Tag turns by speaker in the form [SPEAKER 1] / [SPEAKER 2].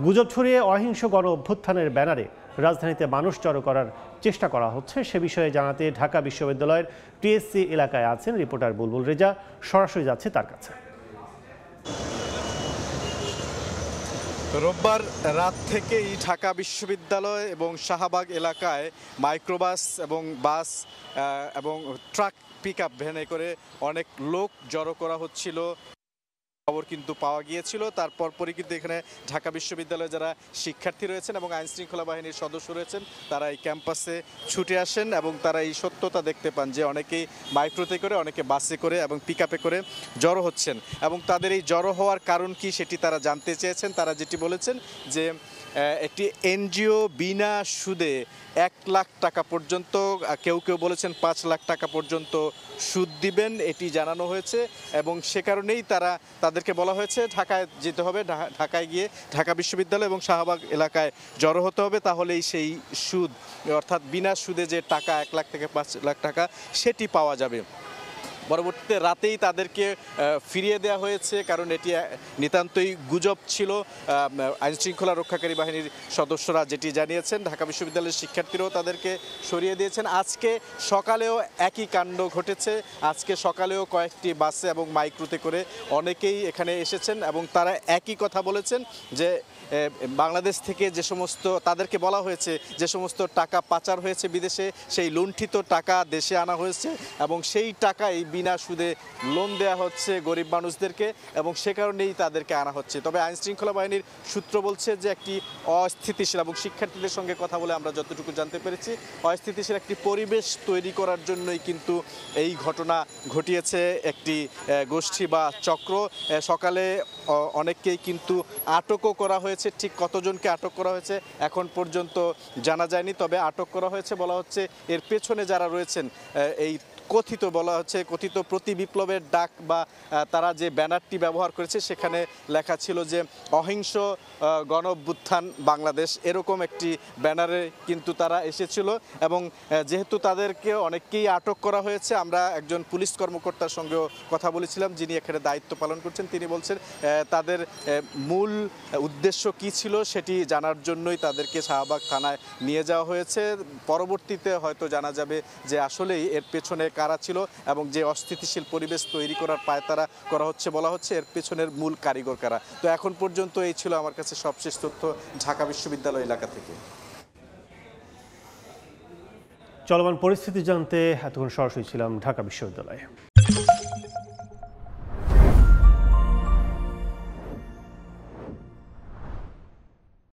[SPEAKER 1] গুজব ছড়িয়ে অহিংস গণ অভ্যুত্থানের ব্যানারে রাজধানীতে মানুষ জড়ো করার চেষ্টা করা হচ্ছে সে বিষয়ে জানাতে ঢাকা বিশ্ববিদ্যালয়ের টিএসসি এলাকায় আছেন রিপোর্টার বুলবুল রেজা। সরাসরি যাচ্ছে তার কাছে।
[SPEAKER 2] রোববার রাত থেকেই ঢাকা বিশ্ববিদ্যালয় এবং শাহবাগ এলাকায় মাইক্রোবাস এবং বাস এবং ট্রাক পিকআপ ভ্যানে করে অনেক লোক জড়ো করা হচ্ছিল খবর কিন্তু পাওয়া গিয়েছিল। তারপর পরই কিন্তু এখানে ঢাকা বিশ্ববিদ্যালয়ে যারা শিক্ষার্থী রয়েছেন এবং আইনশৃঙ্খলা বাহিনীর সদস্য রয়েছেন তারা এই ক্যাম্পাসে ছুটে আসেন এবং তারা এই সত্যতা দেখতে পান যে অনেকেই মাইক্রোতে করে, অনেকে বাসে করে এবং পিকআপে করে জড়ো হচ্ছেন এবং তাদের এই জড়ো হওয়ার কারণ কি সেটি তারা জানতে চেয়েছেন। তারা যেটি বলেছেন যে একটি এনজিও বিনা সুদে 1 লাখ টাকা পর্যন্ত, কেউ কেউ বলেছেন 5 লাখ টাকা পর্যন্ত সুদ দিবেন এটি জানানো হয়েছে এবং সে কারণেই তাদেরকে বলা হয়েছে ঢাকায় যেতে হবে, ঢাকায় গিয়ে ঢাকা বিশ্ববিদ্যালয় এবং শাহবাগ এলাকায় জড়ো হতে হবে, তাহলেই সেই সুদ অর্থাৎ বিনা সুদে যে টাকা 1 লাখ থেকে 5 লাখ টাকা সেটি পাওয়া যাবে। পরবর্তীতে রাতেই তাদেরকে ফিরিয়ে দেওয়া হয়েছে কারণ এটি নিতান্তই গুজব ছিল। আইনশৃঙ্খলা রক্ষাকারী বাহিনীর সদস্যরা যেটি জানিয়েছেন, ঢাকা বিশ্ববিদ্যালয়ের শিক্ষার্থীরাও তাদেরকে সরিয়ে দিয়েছেন। আজকে সকালেও একই কাণ্ড ঘটেছে। আজকে সকালেও কয়েকটি বাসে এবং মাইক্রোতে করে অনেকেই এখানে এসেছেন এবং তারা একই কথা বলেছেন যে বাংলাদেশ থেকে যে সমস্ত তাদেরকে বলা হয়েছে যে সমস্ত টাকা পাচার হয়েছে বিদেশে, সেই লুণ্ঠিত টাকা দেশে আনা হয়েছে এবং সেই টাকাই বিনা সুদে লোন দেওয়া হচ্ছে গরিব মানুষদেরকে এবং সে কারণেই তাদেরকে আনা হচ্ছে। তবে আইনশৃঙ্খলা বাহিনীর সূত্র বলছে যে একটি অস্থিতিশীল এবং শিক্ষার্থীদের সঙ্গে কথা বলে আমরা যতটুকু জানতে পেরেছি অস্থিতিশীল একটি পরিবেশ তৈরি করার জন্যই কিন্তু এই ঘটনা ঘটিয়েছে একটি গোষ্ঠী বা চক্র। সকালে অনেককেই কিন্তু আটকও করা হয়েছে। ঠিক কতজনকে আটক করা হয়েছে এখন পর্যন্ত জানা যায়নি, তবে আটক করা হয়েছে বলা হচ্ছে এর পেছনে যারা রয়েছেন এই কথিত প্রতি বিপ্লবের ডাক বা তারা যে ব্যানারটি ব্যবহার করেছে সেখানে লেখা ছিল যে অহিংস গণ অভ্যুত্থান বাংলাদেশ, এরকম একটি ব্যানারে কিন্তু তারা এসেছিল এবং যেহেতু তাদেরকে অনেককেই আটক করা হয়েছে, আমরা একজন পুলিশ কর্মকর্তার সঙ্গেও কথা বলেছিলাম যিনি এখানে দায়িত্ব পালন করছেন। তিনি বলছেন তাদের মূল উদ্দেশ্য কী ছিল সেটি জানার জন্যই তাদেরকে শাহবাগ থানায় নিয়ে যাওয়া হয়েছে। পরবর্তীতে হয়তো জানা যাবে যে আসলেই এর পেছনে কারা ছিল এবং যে অস্থিতিশীল পরিবেশ তৈরি করার পায়তারা করা হচ্ছে বলা হচ্ছে এর পেছনের মূল কারিগর কারা। তো এখন পর্যন্ত এই ছিল আমার কাছে সবশেষ তথ্য ঢাকা বিশ্ববিদ্যালয় এলাকা থেকে।
[SPEAKER 1] চলমান পরিস্থিতি জানতে এতক্ষণ সরাসরি ছিলাম ঢাকা বিশ্ববিদ্যালয়ে।